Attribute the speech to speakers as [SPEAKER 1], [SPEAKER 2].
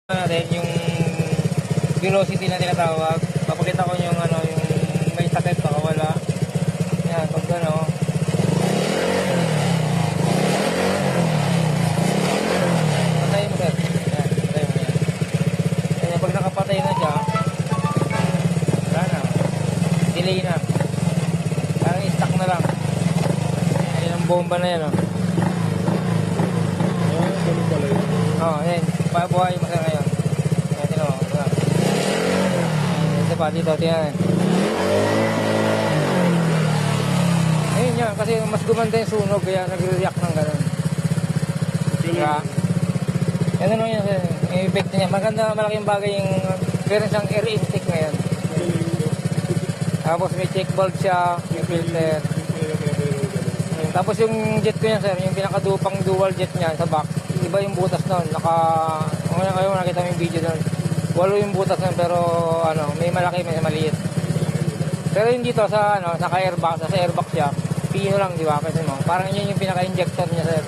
[SPEAKER 1] natin yung velocity na tinatawag. Papakita ko yung ano, yung may takip baka wala. Yan, pag ano. Patay mo sir. Yan, patay mo yan. Kaya pag nakapatay na siya, wala na. Delay na. Parang i-stuck na lang. Yan ang bomba na yan, oh.
[SPEAKER 2] Ganun pala yun.
[SPEAKER 1] Oh, yan. Pabuhay mo sir ngayon. Yan, tino. Ito pa, dito, tiyan. Ayun yan, kasi mas gumanda yung sunog, kaya nag-react ng gano'n. Kaya, yan ano yan, sir. Yung effect niya. Maganda, malaking bagay yung, meron siyang air intake ngayon. Tapos may check valve siya, may filter. Tapos yung jet ko yan, sir, yung pinakadupang dual jet niya sa back, iba yung butas nun. Una kayo nakita mo yung video nun. 8 yung butas nun, pero ano, may malaki, may maliit. Pero yung dito sa ano, sa airbag, sa airbag siya, pino lang, di ba? Kasi mo, parang yun yung pinaka-injector niya, sir.